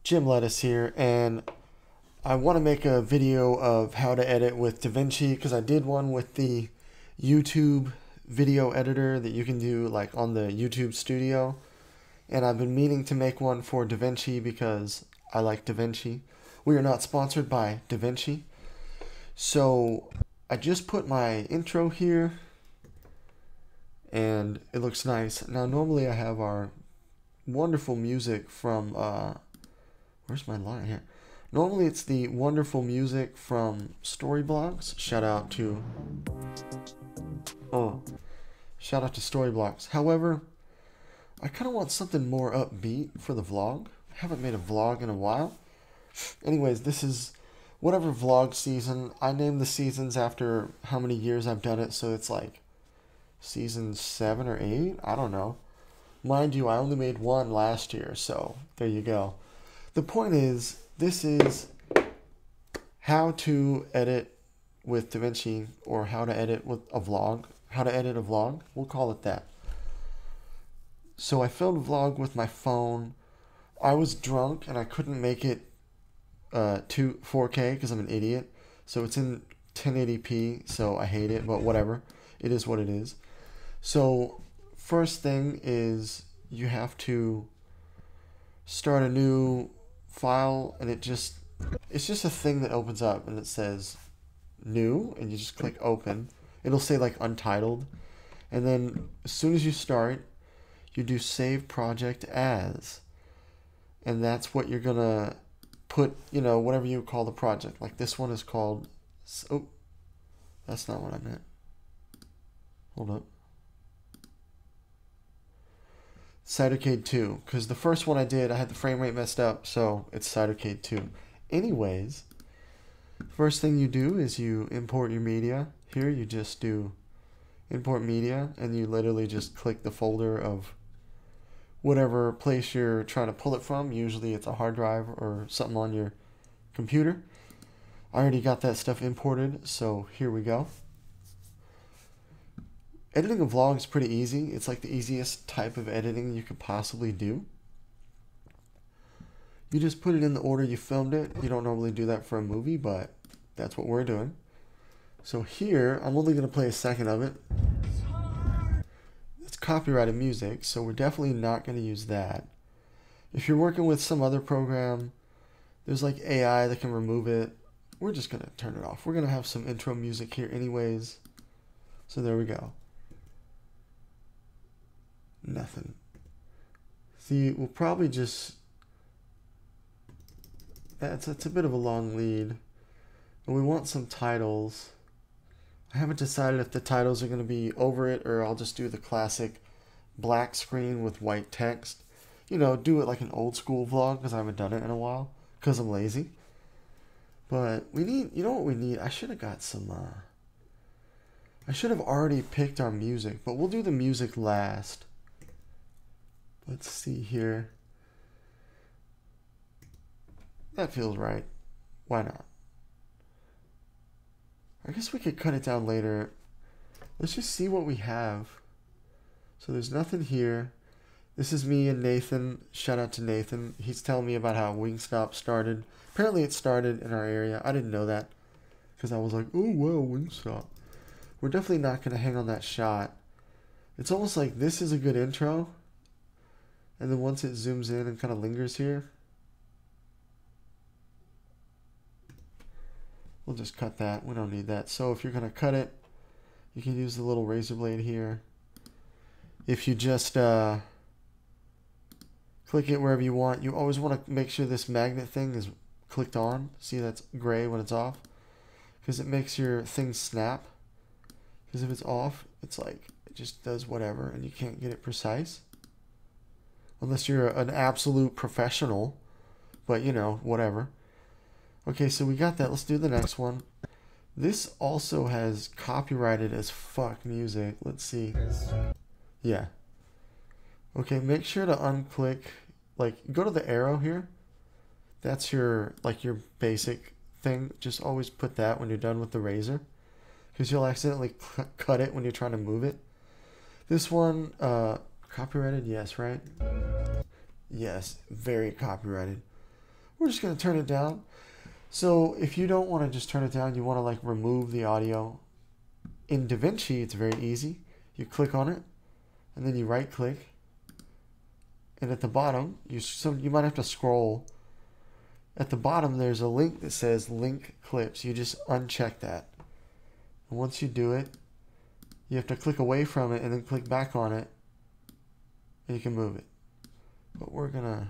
Jim Lettuce here, and I want to make a video of how to edit with DaVinci because I did one with the YouTube video editor that you can do like on the YouTube studio, and I've been meaning to make one for DaVinci because I like DaVinci. We are not sponsored by DaVinci, so I just put my intro here and it looks nice. Now normally I have our wonderful music from where's my line here? Normally it's the wonderful music from Storyblocks. Shout out to Storyblocks. However, I kind of want something more upbeat for the vlog. I haven't made a vlog in a while. Anyways, this is whatever vlog season. I named the seasons after how many years I've done it, so it's like season 7 or 8. I don't know. Mind you, I only made one last year, so there you go. The point is, this is how to edit with DaVinci, or how to edit with a vlog. How to edit a vlog, we'll call it that. So I filmed a vlog with my phone. I was drunk and I couldn't make it to 4K because I'm an idiot. So it's in 1080p, so I hate it, but whatever. It is what it is. So first thing is you have to start a new file, and it's just a thing that opens up and it says new, and you just click open. It'll say like untitled, and then as soon as you start, you do save project as, and that's what you're gonna put, you know, whatever you call the project. Like this one is called, oh, that's not what I meant. Hold up. Cytocade 2, because the first one I did, I had the frame rate messed up, so it's Cytocade 2. Anyways, first thing you do is you import your media. Here you just do import media, and you literally just click the folder of whatever place you're trying to pull it from. Usually it's a hard drive or something on your computer. I already got that stuff imported, so here we go. Editing a vlog is pretty easy. It's like the easiest type of editing you could possibly do. You just put it in the order you filmed it. You don't normally do that for a movie, but that's what we're doing. So here, I'm only going to play a second of it. It's copyrighted music, so we're definitely not going to use that. If you're working with some other program, there's like AI that can remove it. We're just going to turn it off. We're going to have some intro music here anyways. So there we go. Nothing. See, we'll probably just, that's a bit of a long lead, and we want some titles. I haven't decided if the titles are going to be over it, or I'll just do the classic black screen with white text. You know, do it like an old school vlog, because I haven't done it in a while, because I'm lazy. But we need, you know what we need? I should have got some, I should have already picked our music, but we'll do the music last. Let's see here. That feels right. Why not? I guess we could cut it down later. Let's just see what we have. So there's nothing here. This is me and Nathan. Shout out to Nathan. He's telling me about how Wingstop started. Apparently it started in our area. I didn't know that, because I was like, oh wow, Wingstop. We're definitely not going to hang on that shot. It's almost like this is a good intro, and then once it zooms in and kind of lingers here, we'll just cut that. We don't need that. So if you're going to cut it, you can use the little razor blade here. If you just click it wherever you want, you always want to make sure this magnet thing is clicked on. See, that's gray when it's off, because it makes your thing snap. Because if it's off, it's like, it just does whatever, and you can't get it precise. Unless you're an absolute professional, but you know, whatever. Okay, so we got that. Let's do the next one. This also has copyrighted as fuck music. Let's see. Yeah. Okay, make sure to unclick, like, go to the arrow here. That's your, like, your basic thing. Just always put that when you're done with the razor, because you'll accidentally cut it when you're trying to move it. This one, copyrighted, yes, right? Yes, very copyrighted. We're just going to turn it down. So if you don't want to just turn it down, you want to like remove the audio. In DaVinci, it's very easy. You click on it, and then you right click. And at the bottom, you might have to scroll. At the bottom, there's a link that says Link Clips. You just uncheck that. And once you do it, you have to click away from it and then click back on it, and you can move it. But we're going to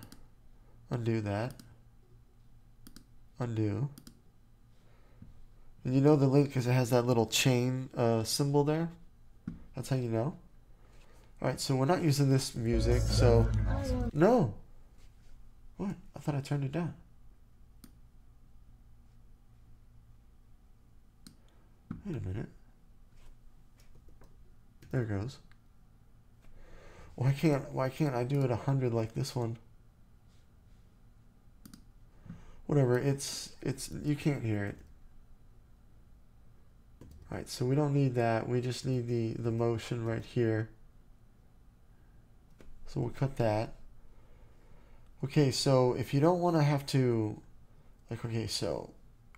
undo that. Undo. And you know the link because it has that little chain symbol there. That's how you know. Alright, so we're not using this music, so... No! What? I thought I turned it down. Wait a minute. There it goes. Why can't I do it 100 like this one? Whatever, you can't hear it. Alright, so we don't need that. We just need the motion right here. So we'll cut that. Okay, so if you don't want to have to, like, okay, so,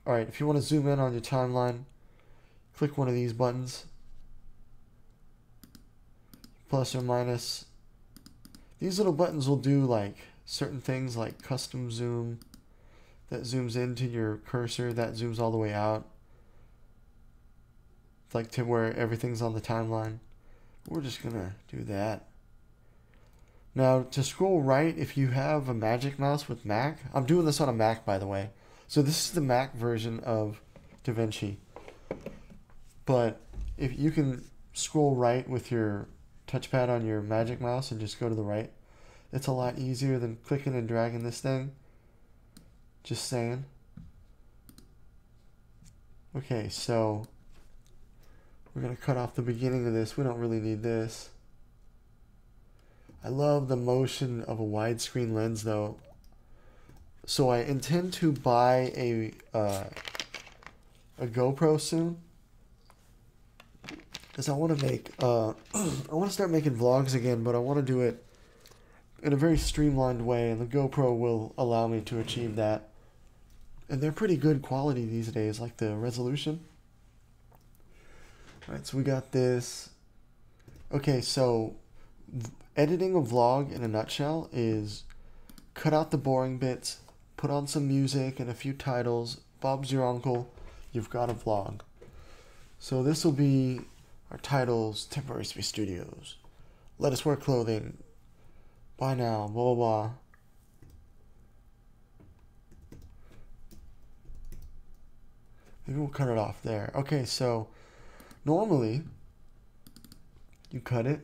alright, if you want to zoom in on your timeline, click one of these buttons. Plus or minus. These little buttons will do like certain things like custom zoom. That zooms into your cursor, that zooms all the way out. It's like to where everything's on the timeline. We're just gonna do that. Now to scroll right, if you have a Magic Mouse with Mac, I'm doing this on a Mac by the way. So this is the Mac version of DaVinci. But if you can scroll right with your touchpad on your Magic Mouse and just go to the right, it's a lot easier than clicking and dragging this thing. Just saying. Okay, so we're going to cut off the beginning of this. We don't really need this. I love the motion of a widescreen lens though. So I intend to buy a GoPro soon. Because I want to make, I want to start making vlogs again, but I want to do it in a very streamlined way, and the GoPro will allow me to achieve that. And they're pretty good quality these days, like the resolution. Alright, so we got this. Okay, so editing a vlog in a nutshell is cut out the boring bits, put on some music and a few titles. Bob's your uncle. You've got a vlog. So this will be our titles: TemporarySpaceStudios, Let Us Wear Clothing, Buy Now, blah blah blah. Maybe we'll cut it off there. Okay, so normally you cut it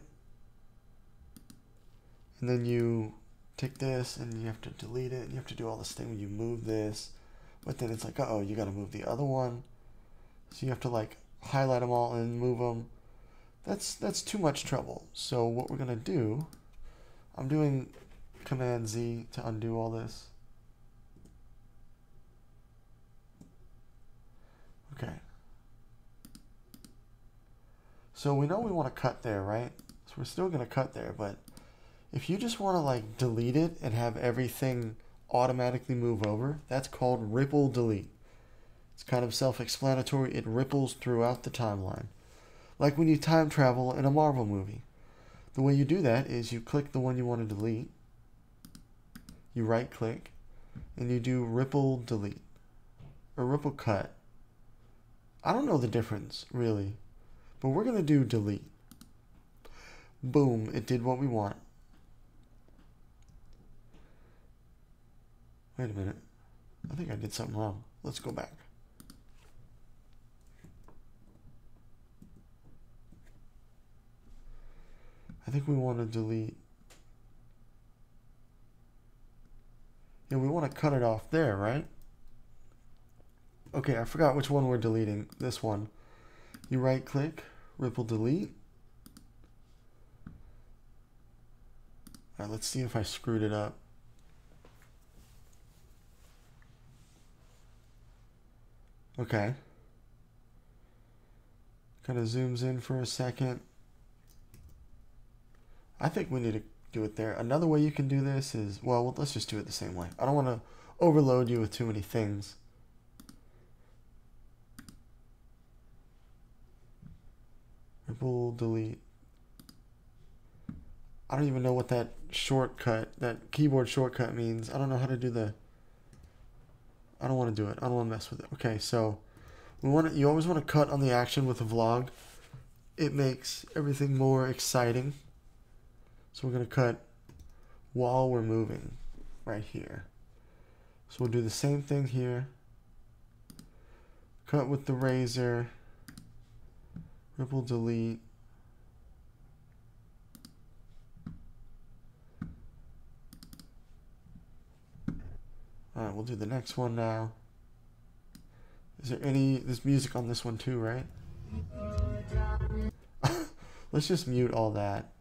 and then you take this and you have to delete it and you have to do all this thing when you move this, but then it's like, uh-oh, you got to move the other one, so you have to like highlight them all and move them. That's too much trouble. So what we're gonna do, I'm doing Command Z to undo all this. Okay. So we know we want to cut there, right? So we're still gonna cut there, but if you just want to like delete it and have everything automatically move over, that's called ripple delete. It's kind of self-explanatory. It ripples throughout the timeline. Like when you time travel in a Marvel movie. The way you do that is you click the one you want to delete, you right click, and you do ripple delete or ripple cut. I don't know the difference really, but we're going to do delete. Boom, it did what we want. Wait a minute. I think I did something wrong. Let's go back. I think we want to delete. Yeah, we want to cut it off there, right? Okay, I forgot which one we're deleting. This one. You right click, ripple delete. Alright, let's see if I screwed it up. Okay. Kind of zooms in for a second. I think we need to do it there. Another way you can do this is, well, let's just do it the same way. I don't want to overload you with too many things. Ripple, delete. I don't even know what that shortcut, that keyboard shortcut means. I don't know how to do the... I don't want to do it. I don't want to mess with it. Okay, so you always want to cut on the action with a vlog. It makes everything more exciting. So we're going to cut while we're moving right here. So we'll do the same thing here. Cut with the razor. Ripple, delete. Alright, we'll do the next one now. Is there there's music on this one too, right? Let's just mute all that.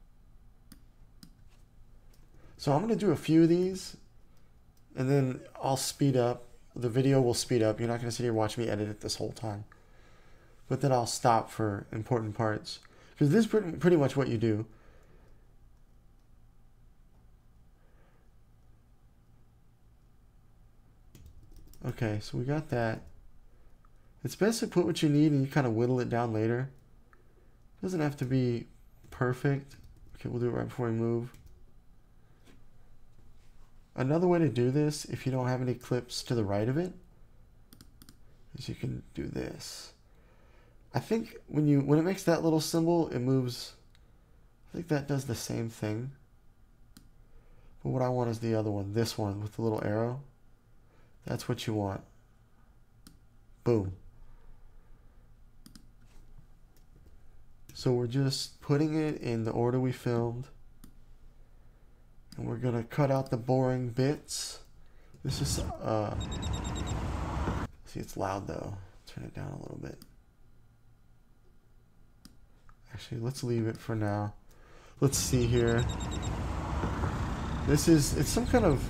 So I'm going to do a few of these, and then I'll speed up. The video will speed up. You're not going to sit here and watch me edit it this whole time. But then I'll stop for important parts. Because this is pretty much what you do. Okay, so we got that. It's best to put what you need and you kind of whittle it down later. It doesn't have to be perfect. Okay, we'll do it right before we move. Another way to do this, if you don't have any clips to the right of it, is you can do this. I think when it makes that little symbol, it moves. I think that does the same thing. But what I want is the other one, this one with the little arrow. That's what you want. Boom. So we're just putting it in the order we filmed. And we're going to cut out the boring bits. This is, see, it's loud though. Turn it down a little bit. Actually, let's leave it for now. Let's see here. It's some kind of...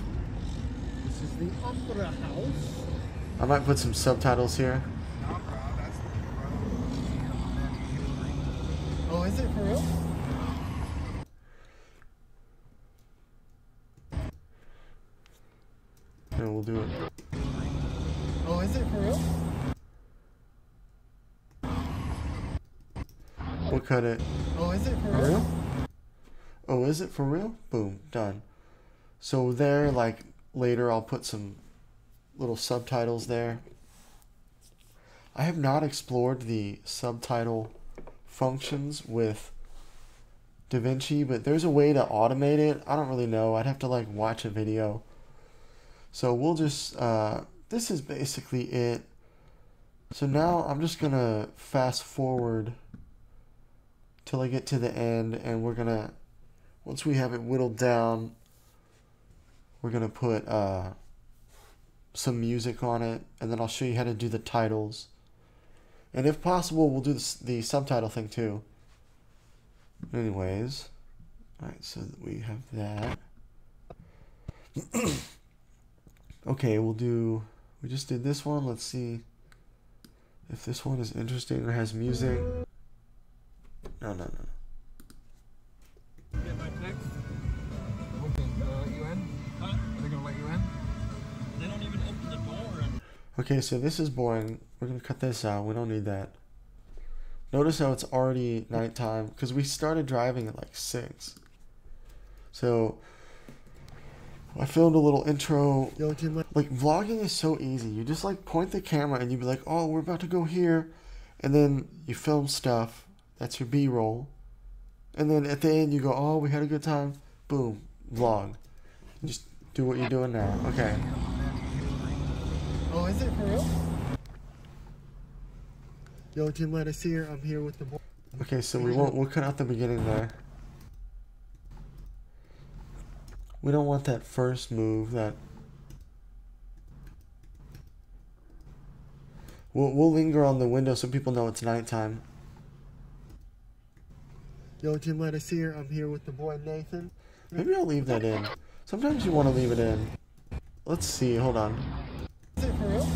This is the opera house. I might put some subtitles here. Oh, is it for real? Yeah, we'll do it. Oh, is it for real? We'll cut it. Oh, is it for For real? real? Oh, is it for real? Boom, done. So there, like, later I'll put some little subtitles there. I have not explored the subtitle functions with DaVinci, but there's a way to automate it. I don't really know. I'd have to, like, watch a video. So we'll just, this is basically it. So now I'm just going to fast forward till I get to the end, and we're going to, once we have it whittled down, we're going to put some music on it, and then I'll show you how to do the titles. And if possible, we'll do the subtitle thing too. Anyways, alright, so we have that. Okay, we just did this one. Let's see if this one is interesting or has music. No. Get my text. What thing? You in? Huh? Are they gonna let you in? They don't even open the door. Okay, so this is boring. We're gonna cut this out. We don't need that. Notice how it's already nighttime because we started driving at like 6. So I filmed a little intro. Like, vlogging is so easy. You just like point the camera and you'd be like, oh, we're about to go here, and then you film stuff. That's your B-roll. And then at the end you go, oh, we had a good time. Boom, vlog. Just do what you're doing now. Okay. Oh, is it for real? Yo, Tim, let us here. I'm here with the boy. Okay, so we'll cut out the beginning there. We don't want that first move. We'll linger on the window so people know it's nighttime. Yo, Tim, let us here. I'm here with the boy Nathan. Maybe I'll leave that in. Sometimes you want to leave it in. Let's see. Hold on. Is it for real?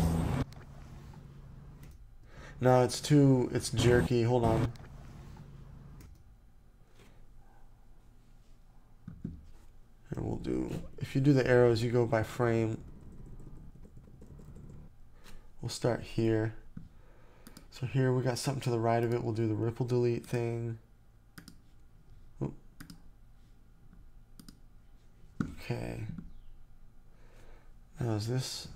No, it's jerky. Hold on. Here we'll do, if you do the arrows, you go by frame. We'll start here. So here we got something to the right of it. We'll do the ripple delete thing. Oop. Okay. Now is this?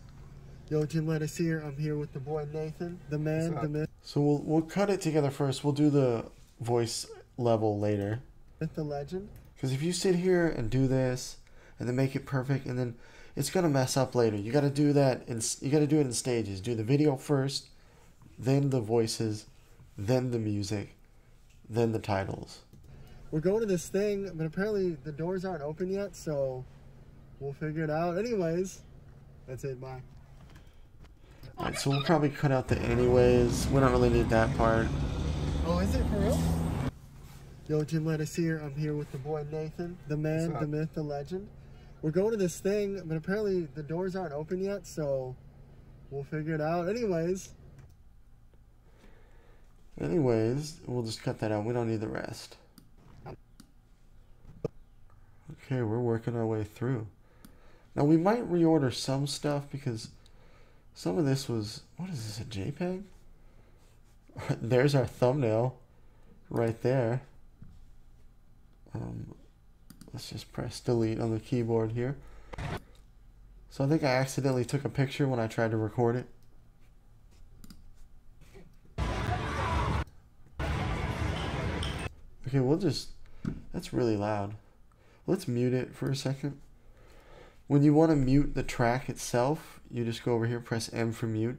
Yo, Jim Lettuce here. I'm here with the boy Nathan, the man, the myth. So we'll cut it together first. We'll do the voice level later. With the legend. Because if you sit here and do this and then make it perfect, and then it's gonna mess up later. You got to do that. You got to do it in stages. Do the video first, then the voices, then the music, then the titles. We're going to this thing, but apparently the doors aren't open yet, so we'll figure it out. Anyways, that's it. Bye. Alright, so we'll probably cut out the anyways. We don't really need that part. Oh, is it for real? Yo, Jim Lettuce here. I'm here with the boy Nathan, the man, the myth, the legend. We're going to this thing, but apparently the doors aren't open yet, so we'll figure it out. Anyways, we'll just cut that out. We don't need the rest. Okay, we're working our way through. Now we might reorder some stuff because some of this was, what is this, a JPEG? There's our thumbnail right there. Let's just press delete on the keyboard here. So I think I accidentally took a picture when I tried to record it. Okay, we'll just, that's really loud. Let's mute it for a second. When you want to mute the track itself, you just go over here, press M for mute.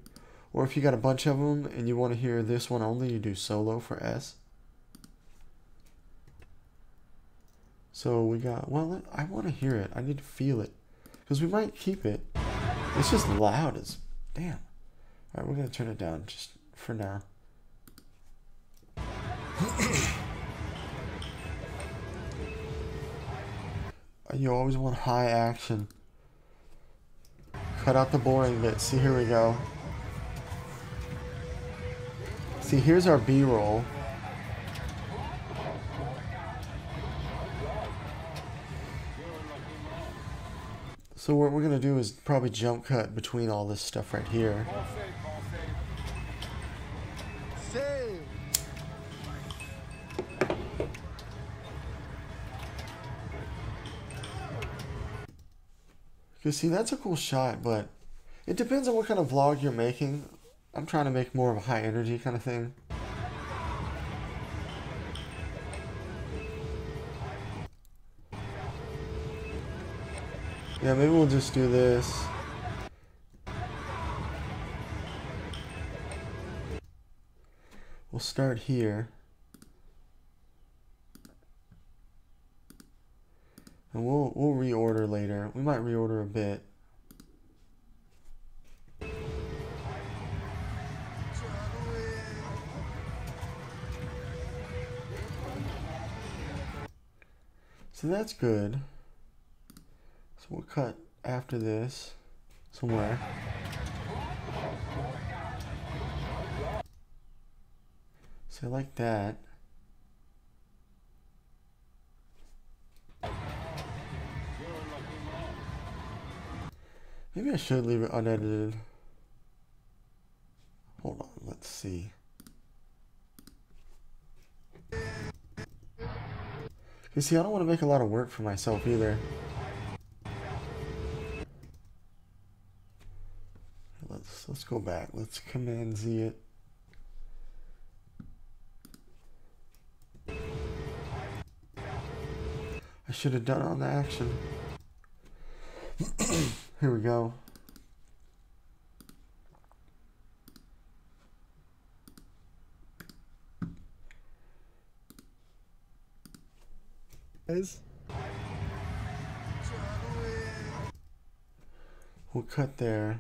Or if you got a bunch of them and you want to hear this one only, you do solo for S. So we got, well, I want to hear it. I need to feel it. Because we might keep it. It's just loud as, damn. Alright, we're going to turn it down just for now. You always want high action. Cut out the boring bit. See, here we go. See, here's our B-roll. So what we're going to do is probably jump cut between all this stuff right here. Save. Because see, that's a cool shot, but it depends on what kind of vlog you're making. I'm trying to make more of a high energy kind of thing. Yeah, maybe we'll just do this. We'll start here. And we'll reorder later. We might reorder a bit. So that's good. So we'll cut after this somewhere. So like that. Maybe I should leave it unedited. Hold on, let's see. You see, I don't want to make a lot of work for myself either. Let's go back. Let's Command Z it. I should have done it on the action. Here we go. We'll cut there.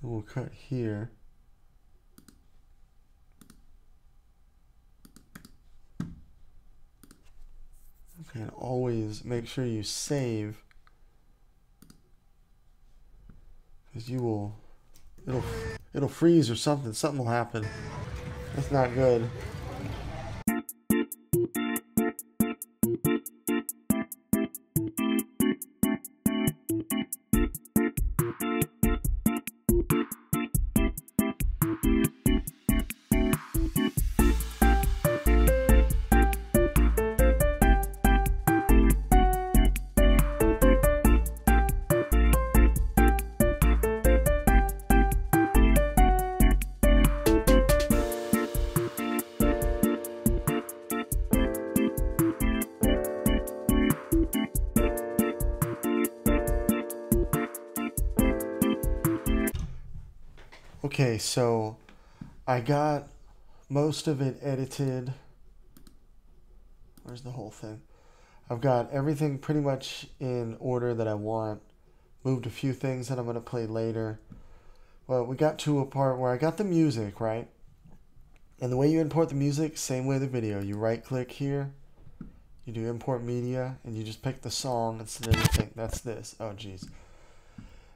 And we'll cut here. Okay, and always make sure you save, because you will, it'll freeze or something. Something will happen. That's not good. Okay, so I got most of it edited. Where's the whole thing? I've got everything pretty much in order that I want. Moved a few things that I'm going to play later. Well, we got to a part where I got the music, right? And the way you import the music, same way the video. You right click here, you do import media, and you just pick the song instead of anything. That's this. Oh, jeez.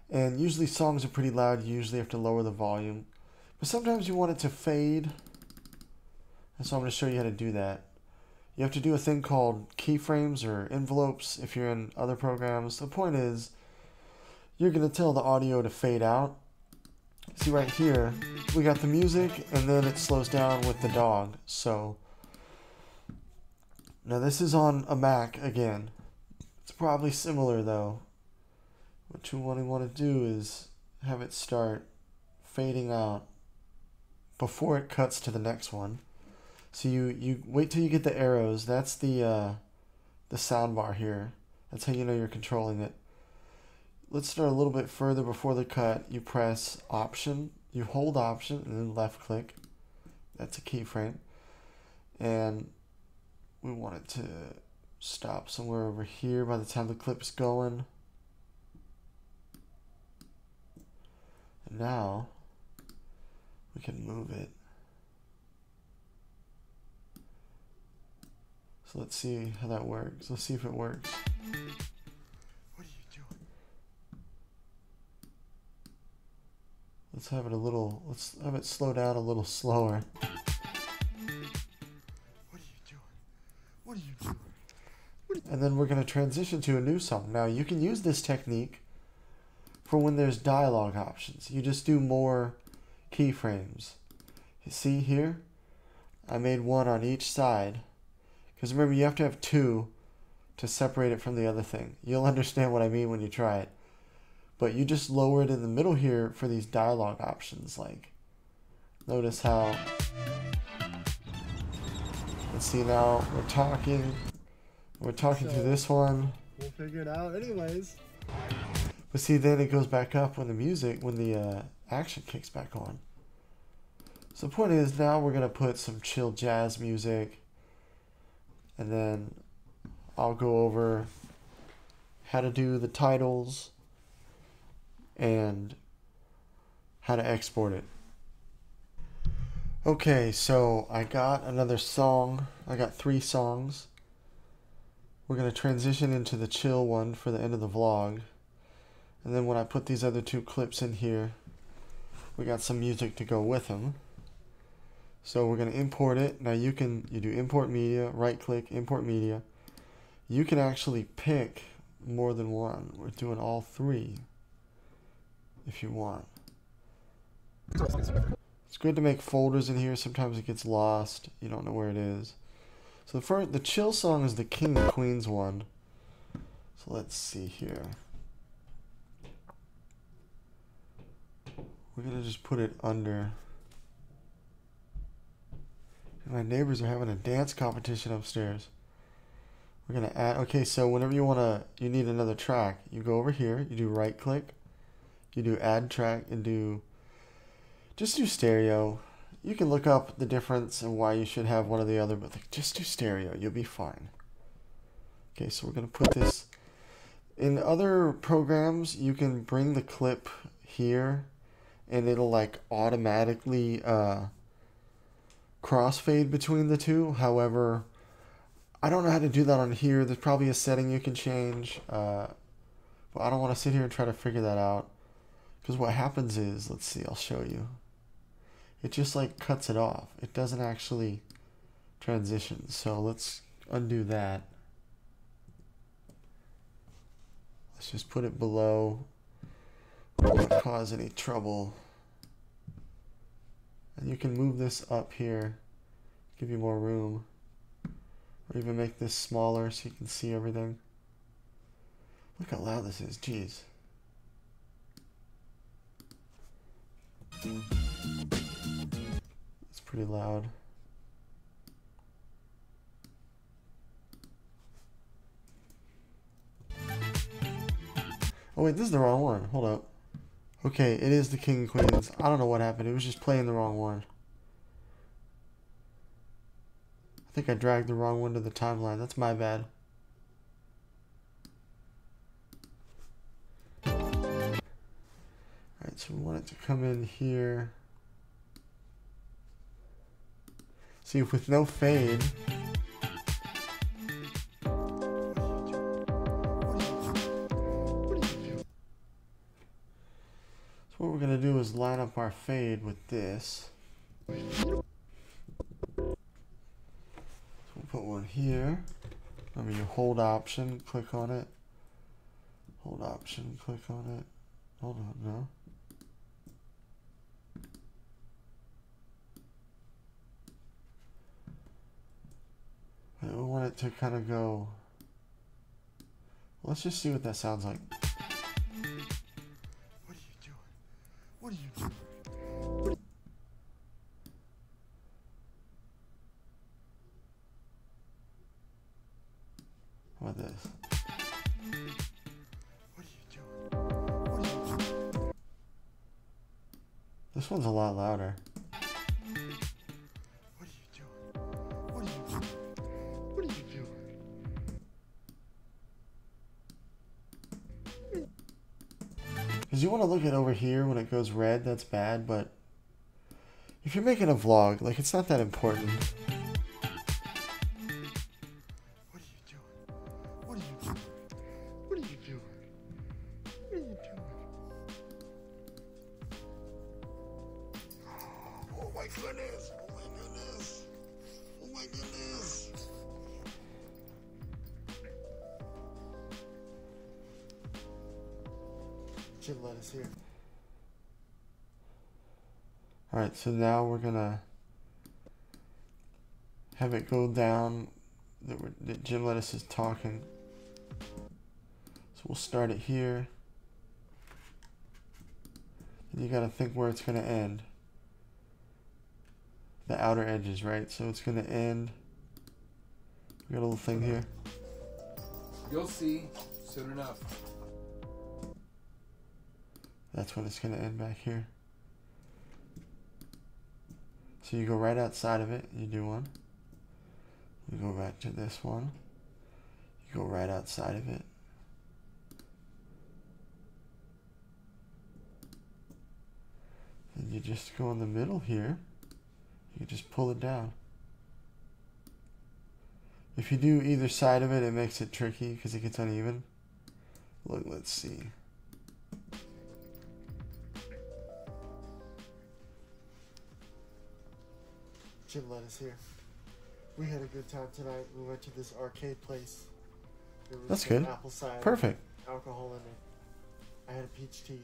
And usually songs are pretty loud. You usually have to lower the volume. But sometimes you want it to fade. And so I'm going to show you how to do that. You have to do a thing called keyframes or envelopes if you're in other programs. The point is, you're going to tell the audio to fade out. See right here, we got the music and then it slows down with the dog. So, now this is on a Mac again. It's probably similar though. What you want to do is have it start fading out before it cuts to the next one. So you wait till you get the arrows. That's the sound bar here. That's how you know you're controlling it. Let's start a little bit further before the cut. You press Option, you hold Option, and then left click. That's a keyframe. And we want it to stop somewhere over here by the time the clip's going. And now we can move it. So let's see how that works. Let's see if it works. What are you doing? Let's have it slow down a little slower. What are you doing? What are you doing? And then we're going to transition to a new song. Now you can use this technique for when there's dialogue options. You just do more keyframes. You see here? I made one on each side. Because remember, you have to have two to separate it from the other thing. You'll understand what I mean when you try it. But you just lower it in the middle here for these dialogue options. Like, notice how, let's see now, we're talking through this one. We'll figure it out anyways. But see, then it goes back up when the action kicks back on. So the point is, now we're going to put some chill jazz music. And then I'll go over how to do the titles and how to export it. Okay, so I got another song. I got 3 songs. We're going to transition into the chill one for the end of the vlog. And then when I put these other 2 clips in here, we got some music to go with them. So we're going to import it. Now you do import media, right click, import media. You can actually pick more than one. We're doing all 3 if you want. It's good to make folders in here. Sometimes it gets lost. You don't know where it is. So the chill song is the King and Queens one. So let's see here. We're going to just put it under. My neighbors are having a dance competition upstairs. We're going to add, okay, so whenever you need another track, you go over here, you do right click, you do add track, and just do stereo. You can look up the difference and why you should have one or the other, but just do stereo, you'll be fine. Okay, so we're going to put this, in other programs, you can bring the clip here, and it'll like automatically, crossfade between the 2. However, I don't know how to do that on here. There's probably a setting you can change. But I don't want to sit here and try to figure that out. Because what happens is, let's see, I'll show you. It just like cuts it off. It doesn't actually transition. So let's undo that. Let's just put it below. Won't cause any trouble. And you can move this up here, give you more room, or even make this smaller so you can see everything. Look how loud this is, jeez. It's pretty loud. Oh wait, this is the wrong one, hold up. Okay, it is the King and Queens. I don't know what happened. It was just playing the wrong one. I think I dragged the wrong one to the timeline. That's my bad. Alright, so we want it to come in here. See, with no fade. So what we're going to do is line up our fade with this. So we'll put one here. Remember, you hold option, click on it. Hold option, click on it. Hold on, no. We want it to kind of go. Let's just see what that sounds like. What are you doing? What are you doing? How about this? What are you doing? What are you doing? This one's a lot louder. What are you doing? What are you doing? What are you doing? Because you want to look at over here when it goes red, that's bad, but if you're making a vlog, like, it's not that important. What are you doing? What are you doing? What are you doing? What are you doing? Oh my goodness! Oh my goodness! Oh my goodness! Gym lettuce here. Alright, so now we're gonna have it go down that Jim Lettuce is talking. So we'll start it here. And you gotta think where it's gonna end. The outer edges, right? So it's gonna end. We got a little thing here. You'll see soon enough. That's when it's gonna end back here. So you go right outside of it, you do one. You go back to this one. You go right outside of it. And you just go in the middle here. You just pull it down. If you do either side of it, it makes it tricky because it gets uneven. Look, let's see. Jim Lettuce here. We had a good time tonight. We went to this arcade place. There was That's some good. apple cider, Perfect. alcohol in it. I had a peach tea. It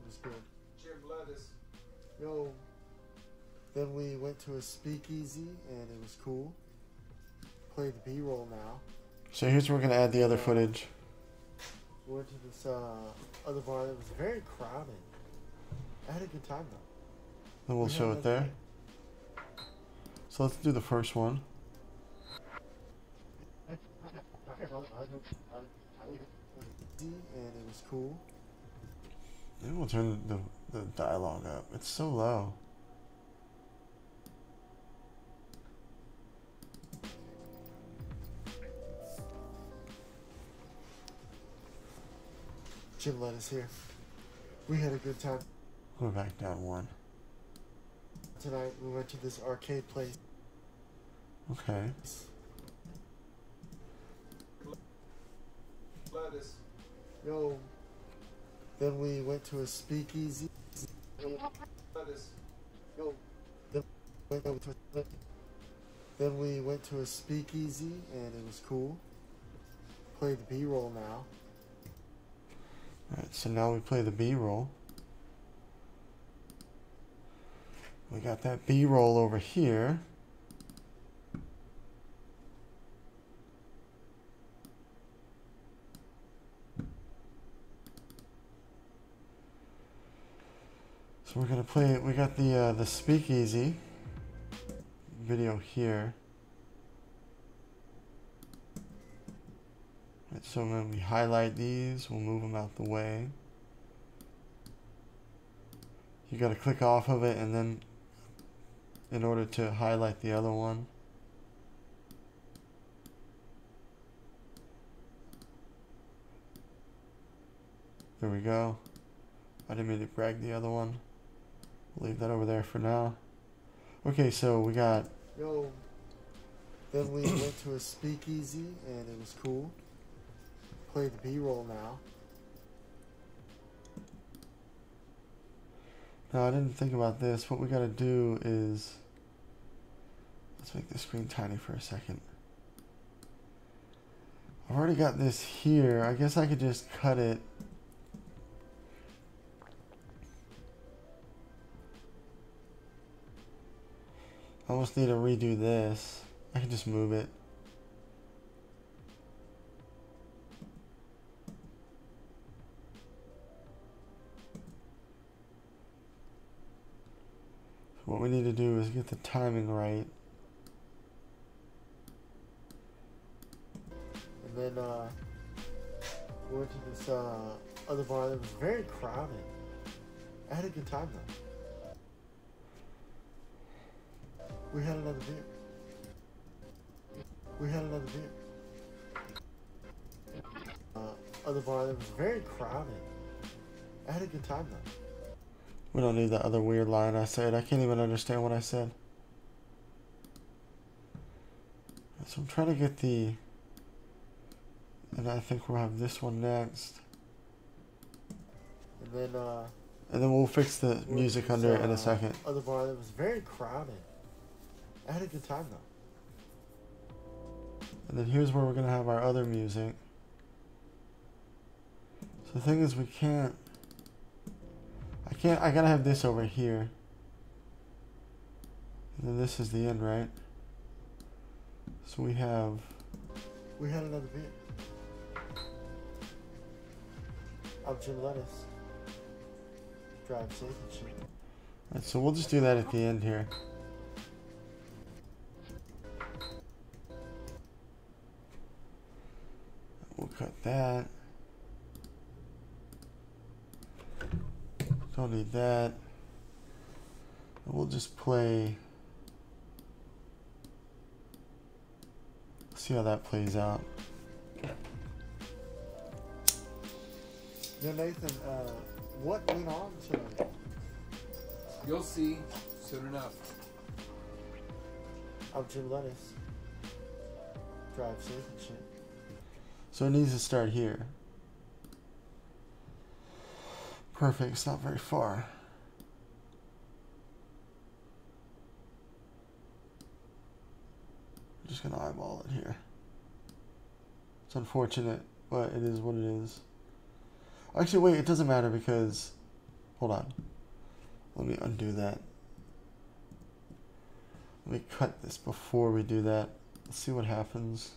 was good. Jim Lettuce. Yo. Then we went to a speakeasy and it was cool. Play the B-roll now. So here's where we're going to add the other footage. We went to this other bar that was very crowded. I had a good time though. Then we'll We had show it another there. day. So let's do the first one. And it was cool. Maybe we'll turn the dialogue up. It's so low. Jim Lettuce here. We had a good time We're back down one. tonight. We went to this arcade place. Okay. Lettuce. Yo. Then we went to a speakeasy. Lettuce. Yo. Then we went to a speakeasy and it was cool. Play the B-roll now. Alright, so now we play the B-roll. We got that B-roll over here. So we're gonna play it. We got the speakeasy video here. Right, so when we highlight these, we'll move them out the way. you got to click off of it and then in order to highlight the other one. There we go. I didn't mean to brag the other one. Leave that over there for now. Okay, so we got... Yo. Then we went to a speakeasy and it was cool. Play the B-roll now. Now, I didn't think about this. What we gotta do is... Let's make the screen tiny for a second. I've already got this here. I guess I could just cut it. I almost need to redo this. I can just move it. So what we need to do is get the timing right. And then we went to this other bar that was very crowded. I had a good time though. We had another beer. Other bar that was very crowded. I had a good time though. We don't need that other weird line I said. I can't even understand what I said. So I'm trying to get the... And I think we'll have this one next. And then we'll fix the music under it in a second. Other bar that was very crowded. I had a good time though. And then here's where we're going to have our other music. So the thing is, I gotta have this over here. And then this is the end, right? So we had another beer. Up Jim Lettuce. Drive safe and shit. Alright, so we'll just do that at the end here. We'll cut that. Don't need that. And we'll just play. See how that plays out. Yeah, Nathan, what went on tonight? You'll see soon enough. Up Jim Lettuce. Drive safe and shit. So it needs to start here. Perfect, it's not very far. I'm just gonna eyeball it here. It's unfortunate, but it is what it is. Actually, wait, it doesn't matter because... Hold on. Let me undo that. Let me cut this before we do that. Let's see what happens.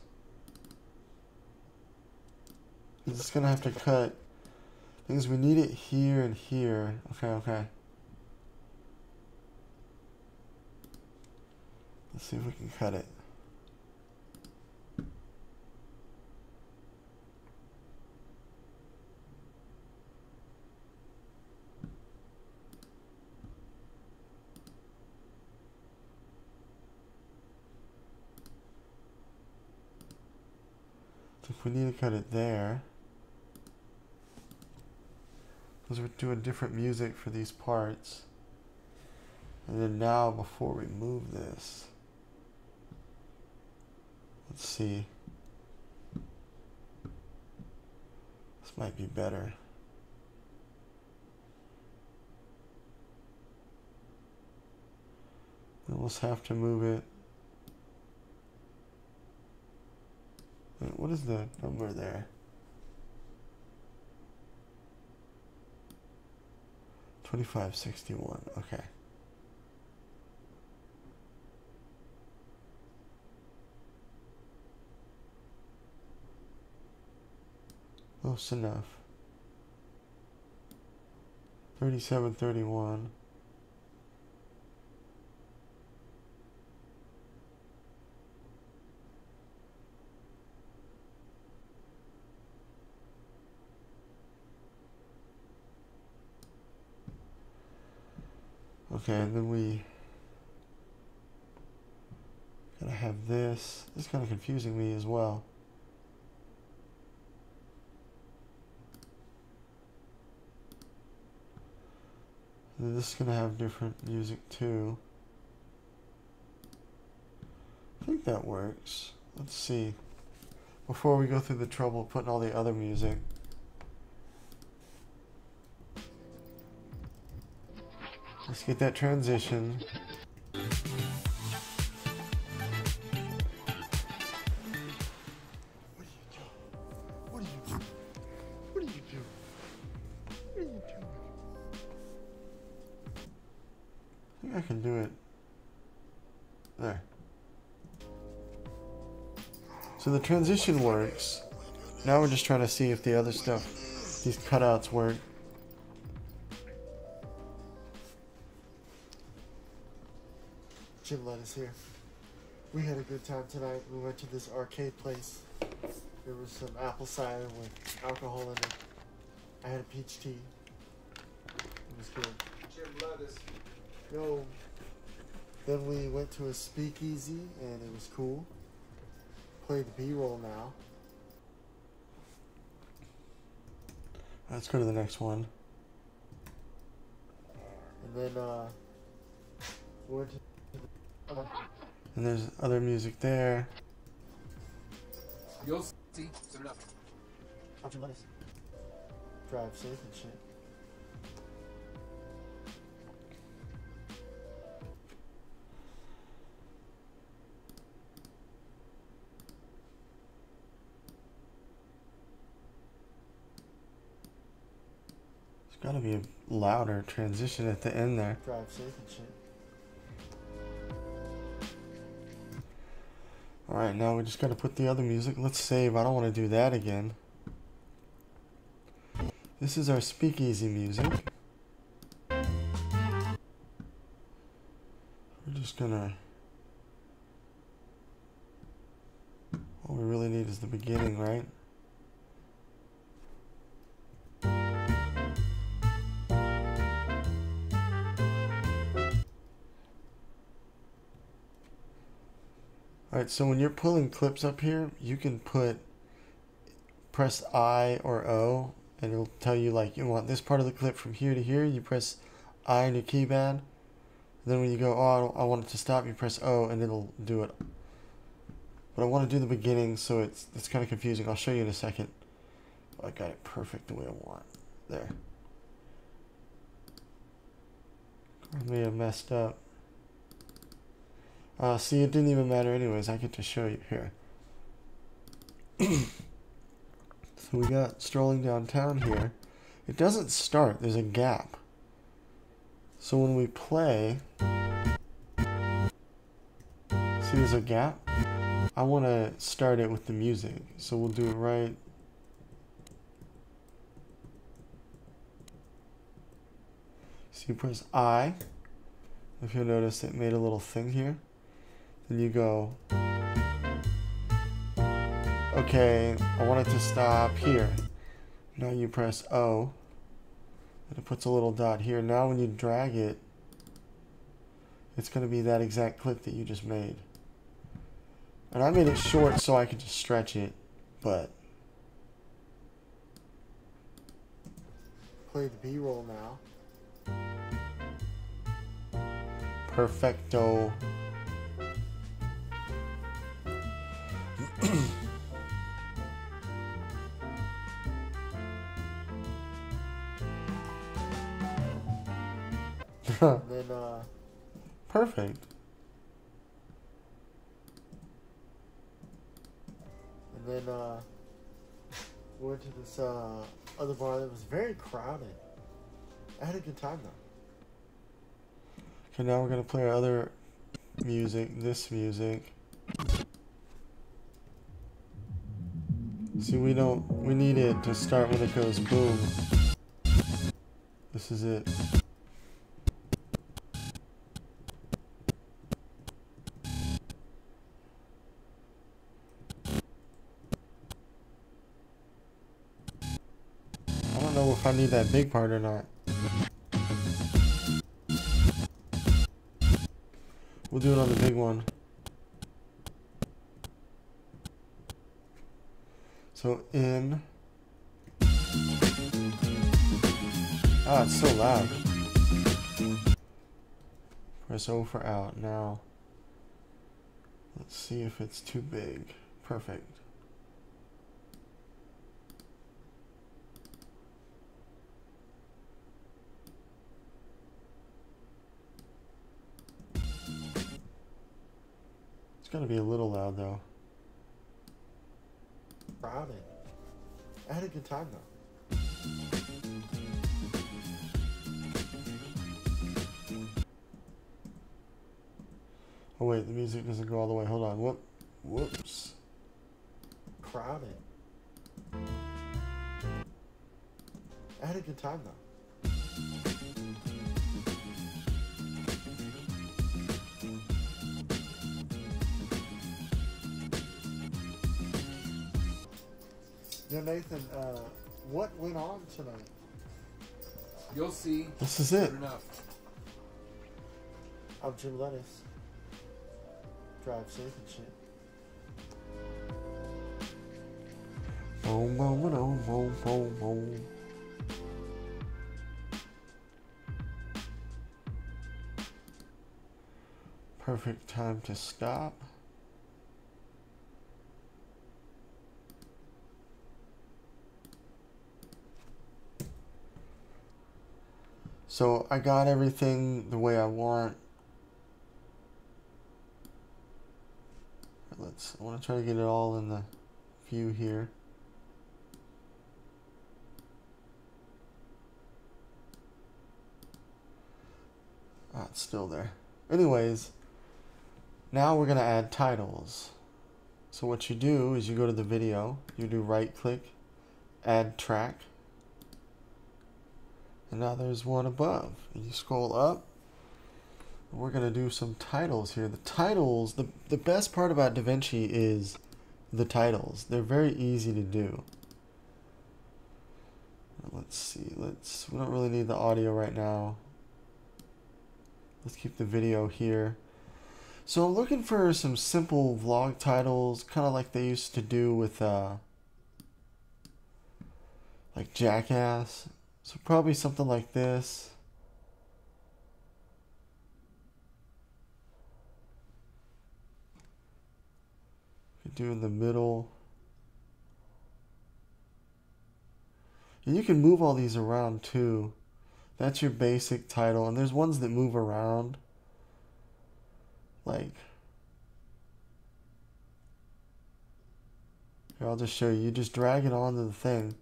I'm just gonna have to cut... Things we need it here and here. Okay. Let's see if we can cut it. So if we need to cut it there, because we're doing different music for these parts. And then now, before we move this, let's see. This might be better. Then we'll just have to move it. Wait, what is the number there? 2561, okay. Close enough. 3731. Okay, and then we gotta have this. This is kind of confusing me as well. And this is gonna have different music too. I think that works. Let's see. Before we go through the trouble of putting all the other music. Let's get that transition. What are you doing? What are you doing? What are you doing? I think I can do it. There. So the transition works. Now we're just trying to see if the other stuff, these cutouts work. Jim let us here. We had a good time tonight. We went to this arcade place. There was some apple cider with alcohol in it. I had a peach tea. It was good. Jim lettuce. Yo. Then we went to a speakeasy and it was cool. Play the B-roll now. Let's go to the next one. And then we went to And there's other music there. You'll see soon enough. Jim let us drive safe and shit. There's gotta be a louder transition at the end there. Drive safe and shit. Alright, now we just gotta put the other music. Let's save. I don't want to do that again. This is our speakeasy music. We're just gonna... All we really need is the beginning, right? Alright, so when you're pulling clips up here, you can press I or O, and it'll tell you like you want this part of the clip from here to here. You press I on your keypad. Then when you go, oh, I want it to stop, you press O, and it'll do it. But I want to do the beginning, so it's kind of confusing. I'll show you in a second. I got it perfect the way I want. There. I may have messed up. See, it didn't even matter anyways. I get to show you here. So we got strolling downtown here. It doesn't start. There's a gap. So when we play, see there's a gap? I want to start it with the music. So we'll do it right. So you press I. If you'll notice, it made a little thing here. Then you go, okay, I want it to stop here. Now you press O, and it puts a little dot here. Now when you drag it, it's going to be that exact clip that you just made. And I made it short so I could just stretch it, but... Play the B-roll now. Perfecto. And then Perfect. and then we went to this other bar that was very crowded. I had a good time though. Okay, now we're gonna play our other music, this music. See, we need it to start when it goes boom. This is it. I don't know if I need that big part or not. We'll do it on the big one. So in. Ah, it's so loud. Press O for out. Now, let's see if it's too big. Perfect. It's gonna be a little loud though. Crowded. I had a good time though. Oh wait, the music doesn't go all the way. Hold on. Whoops. Crowded. I had a good time though. Yeah, Nathan, what went on tonight? You'll see. This is it. Soon enough. I'm Jim Lettuce. Drive safe and shit. Boom, boom, boom, boom, boom, boom. Perfect time to stop. So I got everything the way I want. I want to try to get it all in the view here. Ah, it's still there. Anyways, now we're going to add titles. So what you do is you go to the video, you do right click, add track. And now there's one above. And you scroll up. We're going to do some titles here. The titles, the best part about DaVinci is the titles. They're very easy to do. Let's see. We don't really need the audio right now. Let's keep the video here. So I'm looking for some simple vlog titles, kind of like they used to do with like Jackass. So probably something like this. Do in the middle. And you can move all these around too. That's your basic title. And there's ones that move around. Like, here, I'll just show you. You just drag it onto the thing.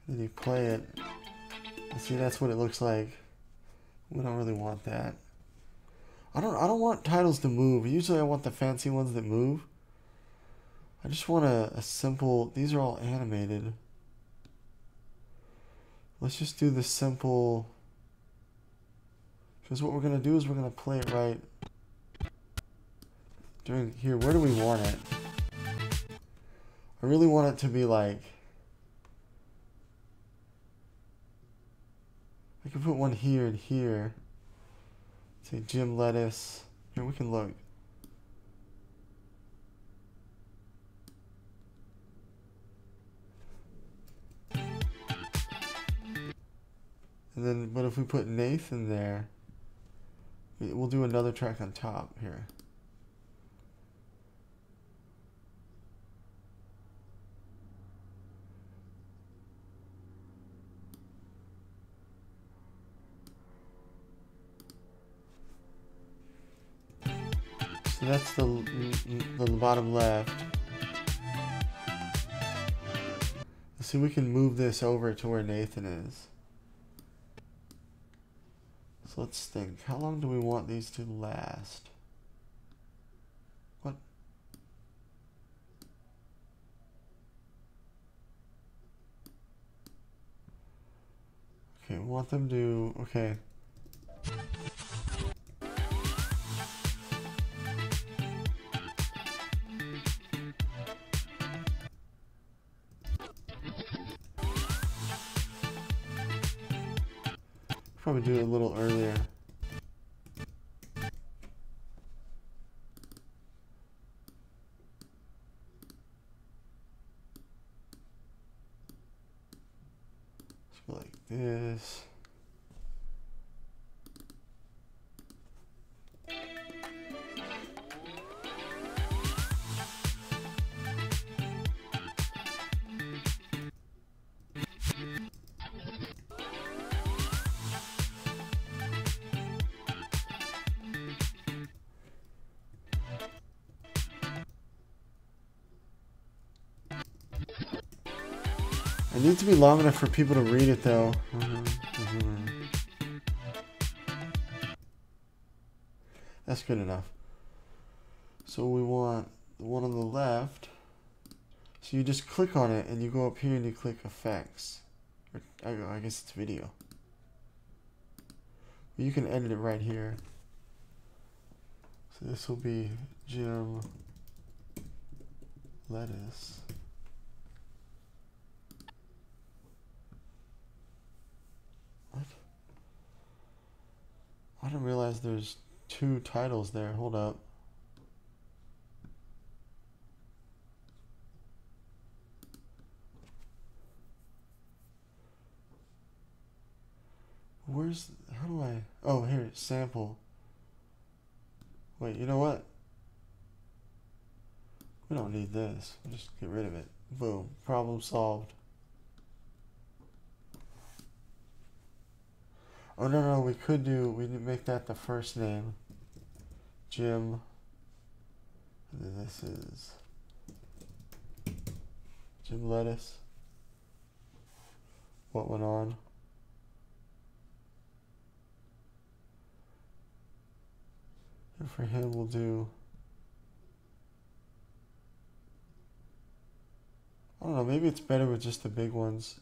And then you play it. And see, that's what it looks like. We don't really want that. I don't want titles to move. Usually I want the fancy ones that move. I just want a simple, these are all animated. Let's just do the simple, because what we're going to do is we're going to play it right during here. Where do we want it? I really want it to be like, I can put one here and here. Say Jim Lettuce. Here, we can look. And then, but if we put Nathan there, we'll do another track on top here. So that's the bottom left. Let's see, we can move this over to where Nathan is. So let's think. How long do we want these to last? What? Okay, we want them to... Okay. Probably do it a little earlier. this. It needs to be long enough for people to read it, though. That's good enough. So we want the one on the left. So you just click on it, and you go up here and you click Effects. Or, I guess it's Video. You can edit it right here. So this will be Jim Lettuce. What? I didn't realize there's two titles there. Hold up. Where's, how do I, oh, here, sample. Wait, you know what? We don't need this. We'll just get rid of it. Boom, problem solved. Oh, no, we could make that the first name. Jim. And then this is Jim Lettuce. What went on? And for him, we'll do, I don't know, maybe it's better with just the big ones.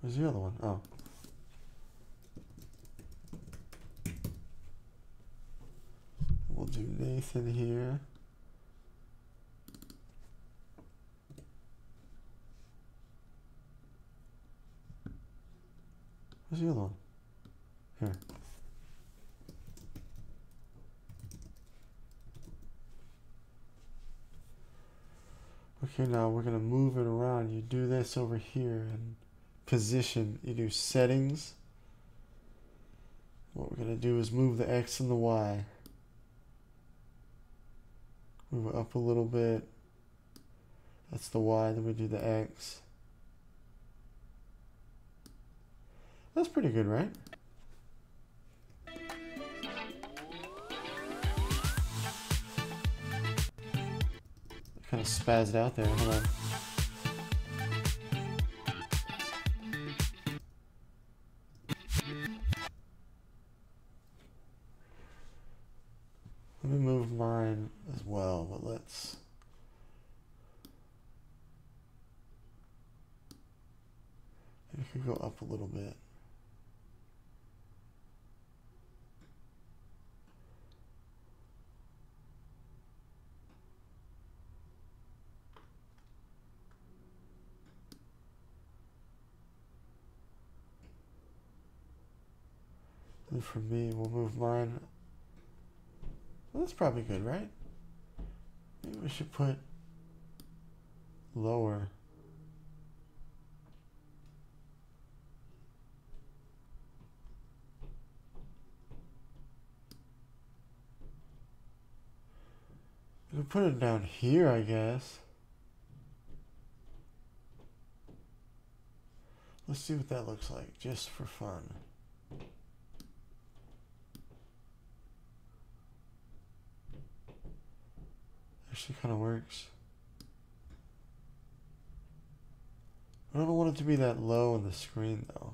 Where's the other one? Oh. We'll do Nathan here. Where's the other one? Here. Okay, now we're going to move it around. You do this over here and position. You do settings. What we're going to do is move the X and the Y. Move it up a little bit. That's the Y. Then we do the X. That's pretty good, right? Kind of spazzed out there. Hold on. Let me move mine as well, but let's... Maybe we could go up a little bit. And for me, we'll move mine. Well, that's probably good, right? Maybe we should put lower. We can put it down here, I guess. Let's see what that looks like, just for fun. Actually kind of works. I don't want it to be that low on the screen though.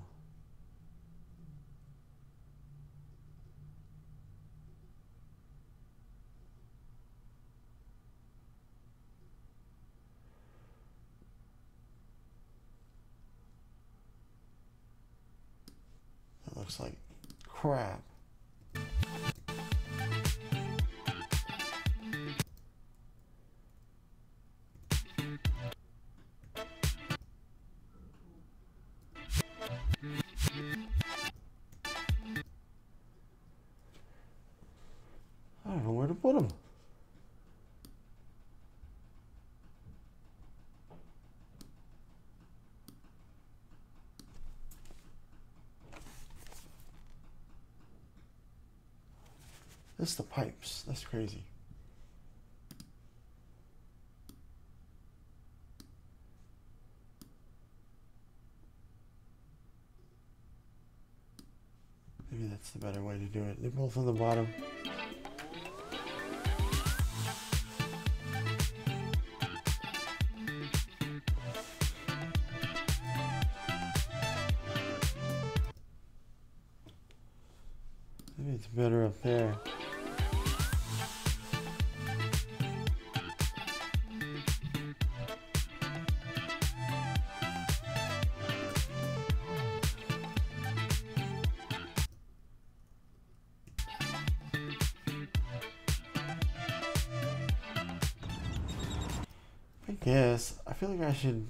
That looks like crap. This is the pipes. That's crazy. Maybe that's the better way to do it. They're both on the bottom. Maybe it's better up there. I guess. I feel like I should...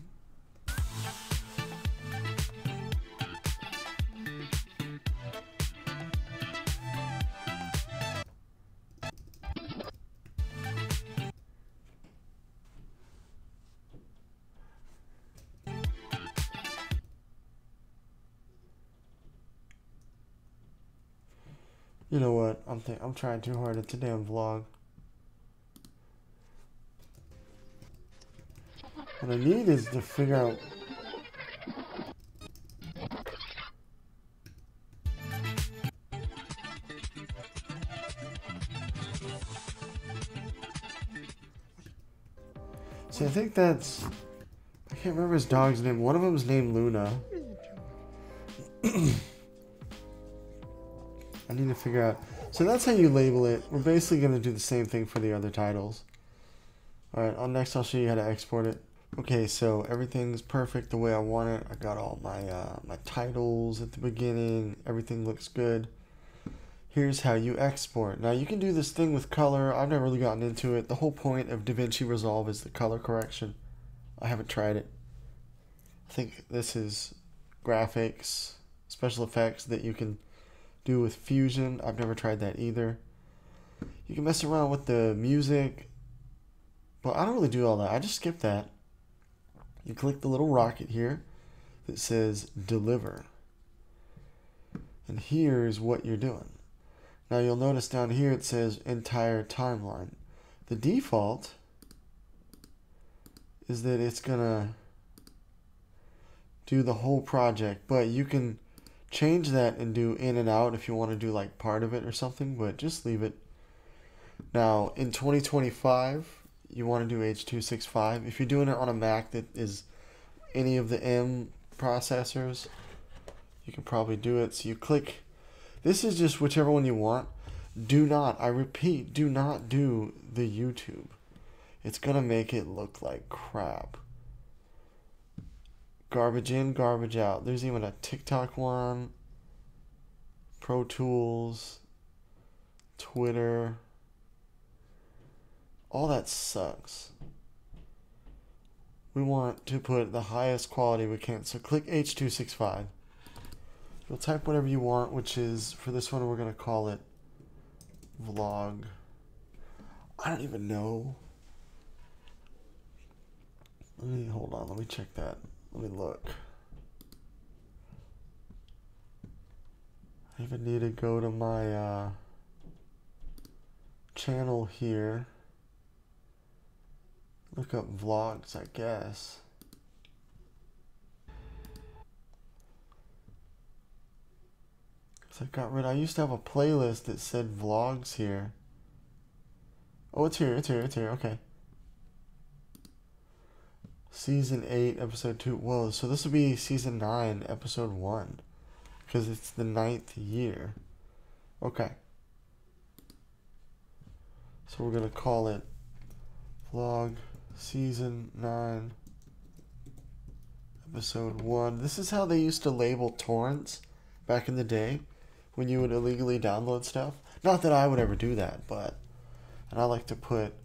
You know what? I'm trying too hard. It's a damn vlog. What I need is to figure out... See, I think that's... I can't remember his dog's name. One of them's named Luna. I need to figure out... So that's how you label it. We're basically going to do the same thing for the other titles. Alright, next I'll show you how to export it. Okay, so everything's perfect the way I want it. I got all my my titles at the beginning. Everything looks good. Here's how you export. Now you can do this thing with color. I've never really gotten into it. The whole point of DaVinci Resolve is the color correction. I haven't tried it. I think this is graphics, special effects that you can do with Fusion. I've never tried that either. You can mess around with the music, but I don't really do all that. I just skip that. You click the little rocket here that says deliver. And here's what you're doing. Now you'll notice down here it says entire timeline. The default is that it's gonna do the whole project, but you can change that and do in and out if you want to do like part of it or something, but just leave it. Now in 2025 you want to do H.265. If you're doing it on a Mac that is any of the M processors, you can probably do it. So you click, this is just whichever one you want. Do not, I repeat, do not do the YouTube. It's going to make it look like crap. Garbage in, garbage out. There's even a TikTok one, Pro Tools, Twitter. All that sucks. We want to put the highest quality we can. So click H.265. You'll type whatever you want, which is, for this one, we're going to call it vlog. I don't even know. Hold on, let me check that. Let me look. I even need to go to my channel here. Look up vlogs, I guess. I used to have a playlist that said vlogs here. Oh, it's here, okay. Season 8, episode 2. Whoa, so this would be season 9, episode 1. Because it's the 9th year. Okay. So we're going to call it vlog season 9, episode 1. This is how they used to label torrents back in the day when you would illegally download stuff. Not that I would ever do that, but... And I like to put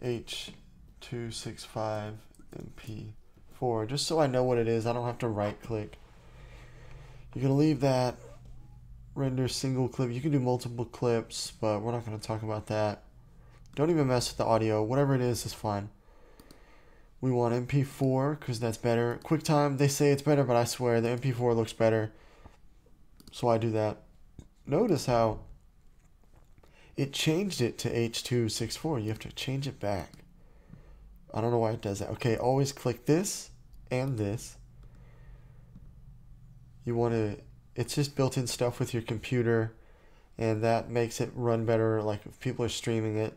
H.265 MP4 just so I know what it is. I don't have to right click. You can leave that. Render single clip. You can do multiple clips, but we're not going to talk about that. Don't even mess with the audio. Whatever it is fine. We want MP4 because that's better. QuickTime, they say it's better, but I swear the MP4 looks better. So I do that. Notice how it changed it to H.264. You have to change it back. I don't know why it does that. Okay, always click this and this. You want to, it's just built-in stuff with your computer, and that makes it run better, like if people are streaming it.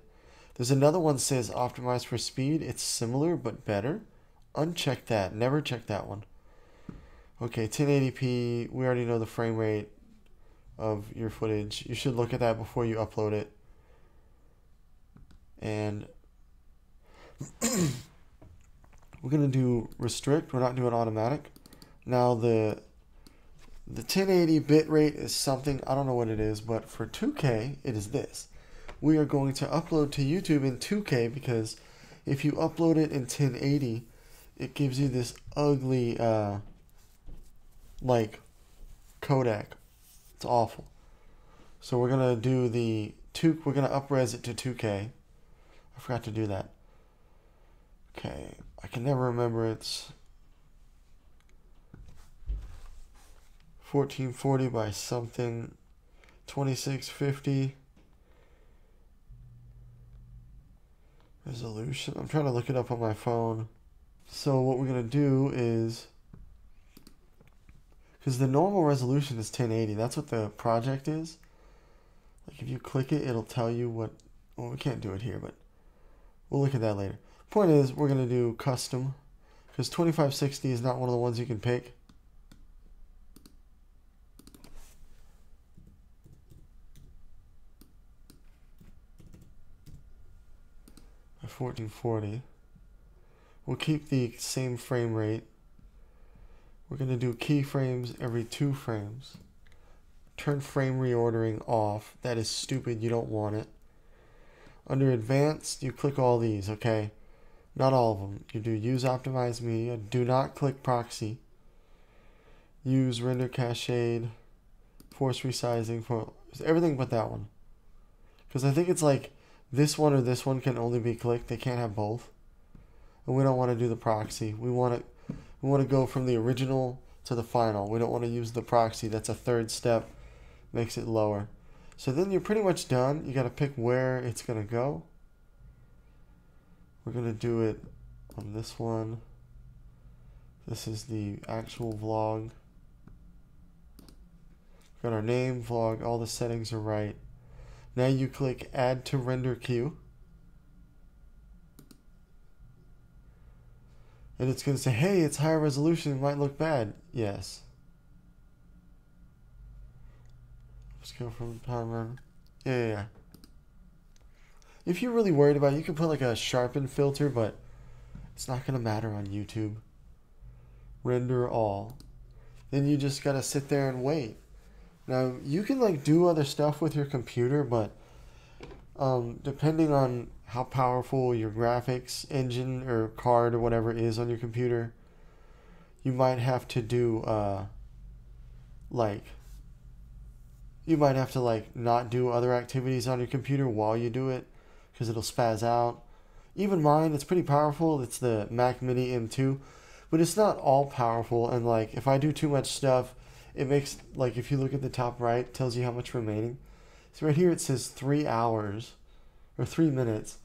There's another one that says optimize for speed. It's similar but better. Uncheck that. Never check that one. Okay, 1080p. We already know the frame rate of your footage. You should look at that before you upload it. And we're going to do restrict. We're not doing automatic. Now the 1080 bit rate is something, I don't know what it is, but for 2K, it is this. We are going to upload to YouTube in 2K because if you upload it in 1080, it gives you this ugly, like, codec. It's awful. So we're going to do we're going to up-res it to 2K. I forgot to do that. Okay, I can never remember. It's 1440 by something, 2650 resolution. I'm trying to look it up on my phone. So what we're going to do is, because the normal resolution is 1080, that's what the project is. Like if you click it, it'll tell you what, well, we can't do it here, but we'll look at that later. Point is, we're going to do custom, because 2560 is not one of the ones you can pick. 1440. We'll keep the same frame rate. We're going to do keyframes every 2 frames. Turn frame reordering off. That is stupid. You don't want it. Under advanced, you click all these, okay? Not all of them. You do use optimized media. Do not click proxy. Use render cached. Force resizing for everything but that one. Because I think it's like this one or this one can only be clicked. They can't have both. And we don't want to do the proxy. We want to go from the original to the final. We don't want to use the proxy. That's a third step. Makes it lower. So then you're pretty much done. You got to pick where it's going to go. We're going to do it on this one. This is the actual vlog. Got our name, vlog, all the settings are right. Now you click add to render queue. And it's going to say, hey, it's higher resolution, it might look bad. Yes. Let's go from timer. Yeah. If you're really worried about it, you can put like a sharpen filter, but it's not going to matter on YouTube. Render all. Then you just got to sit there and wait. Now, you can like do other stuff with your computer, but depending on how powerful your graphics engine or card or whatever is on your computer, you might have to do you might have to not do other activities on your computer while you do it, because it'll spaz out. Even mine, it's pretty powerful. It's the Mac Mini M2, but it's not all powerful. And like if I do too much stuff, it makes, like, if you look at the top right, it tells you how much remaining. So right here it says 3 hours or 3 minutes.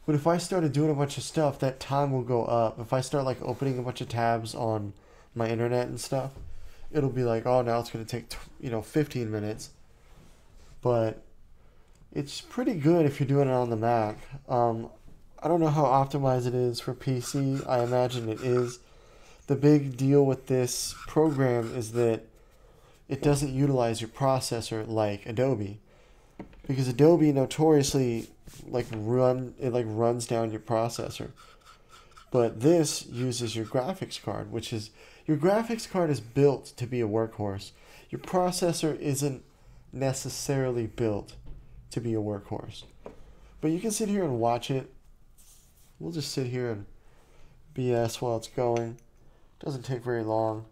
But if I started doing a bunch of stuff, that time will go up. If I start like opening a bunch of tabs on my internet and stuff, it'll be like, oh, now it's going to take 15 minutes. But it's pretty good if you're doing it on the Mac. I don't know how optimized it is for PC. I imagine it is. The big deal with this program is that it doesn't utilize your processor like Adobe, because Adobe notoriously runs down your processor. But this uses your graphics card, which is, your graphics card is built to be a workhorse. Your processor isn't necessarily built to be a workhorse. But you can sit here and watch it. We'll just sit here and BS while it's going. Doesn't take very long.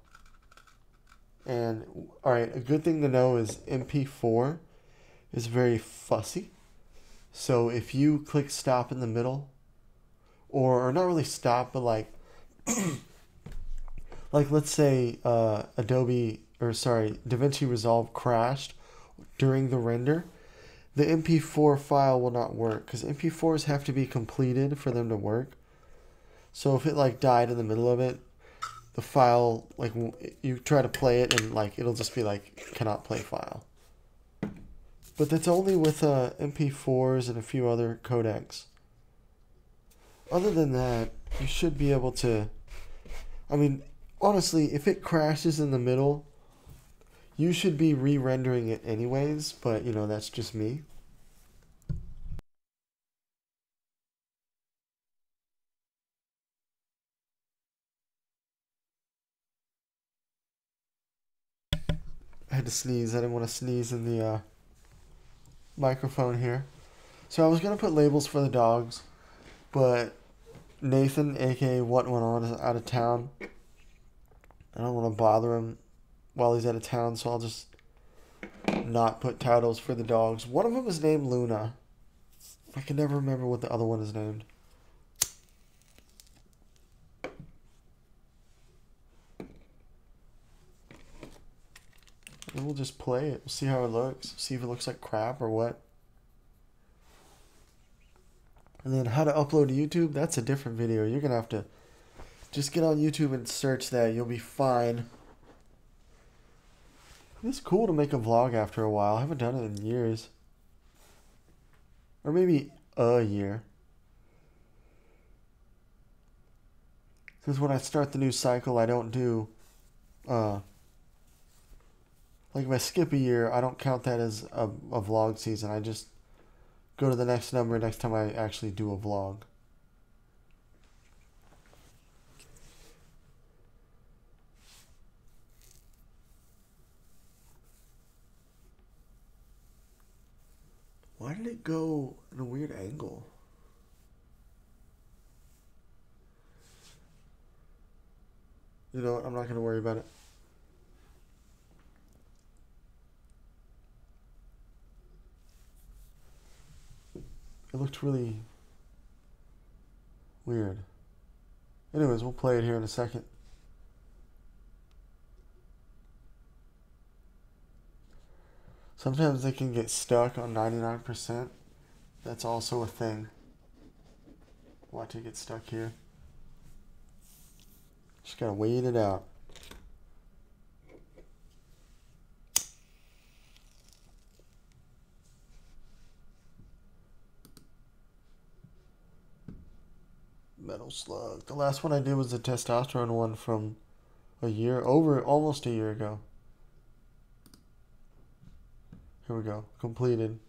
And alright, a good thing to know is MP4 is very fussy. So if you click stop in the middle, or not really stop, but like let's say DaVinci Resolve crashed during the render, the MP4 file will not work because MP4s have to be completed for them to work. So if it like died in the middle of it, the file, like you try to play it and like it'll just be like cannot play file. But that's only with MP4s and a few other codecs. Other than that, you should be able to, I mean, honestly, if it crashes in the middle, you should be re-rendering it anyways, but you know, that's just me. I had to sneeze. I didn't want to sneeze in the microphone here. So I was going to put labels for the dogs, but Nathan, aka What Went On, is out of town. I don't want to bother him while he's out of town, so I'll just not put titles for the dogs. One of them is named Luna. I can never remember what the other one is named. And we'll just play it. We'll see how it looks. See if it looks like crap or what. And then how to upload to YouTube, that's a different video. You're going to have to just get on YouTube and search that. You'll be fine. It's cool to make a vlog after a while. I haven't done it in years. Or maybe a year. Because when I start the new cycle, I don't do... like if I skip a year, I don't count that as a vlog season. I just go to the next number next time I actually do a vlog. Why did it go in a weird angle? You know what? I'm not going to worry about it. It looked really weird. Anyways, we'll play it here in a second. Sometimes they can get stuck on 99%. That's also a thing. Watch it get stuck here. Just gotta wait it out. Metal Slug. The last one I did was the testosterone one from almost a year ago. Here we go. Completed.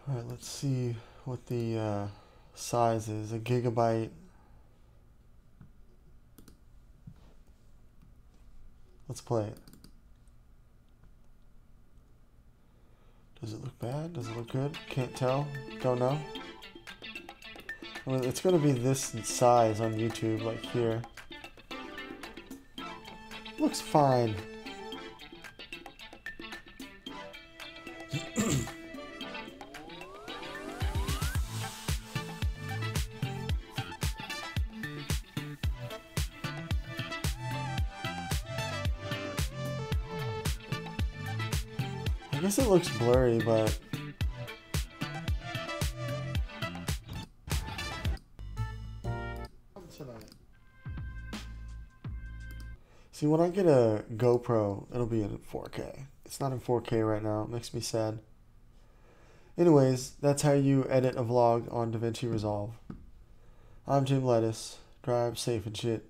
Alright, let's see what the size is. A gigabyte. Let's play it. Does it look bad? Does it look good? Can't tell. Don't know. I mean, it's going to be this size on YouTube, like here. Looks fine. I guess it looks blurry, but see, when I get a GoPro, it'll be in 4K. It's not in 4K right now. It makes me sad. Anyways, that's how you edit a vlog on DaVinci Resolve. I'm Jim Lettuce. Drive safe and shit.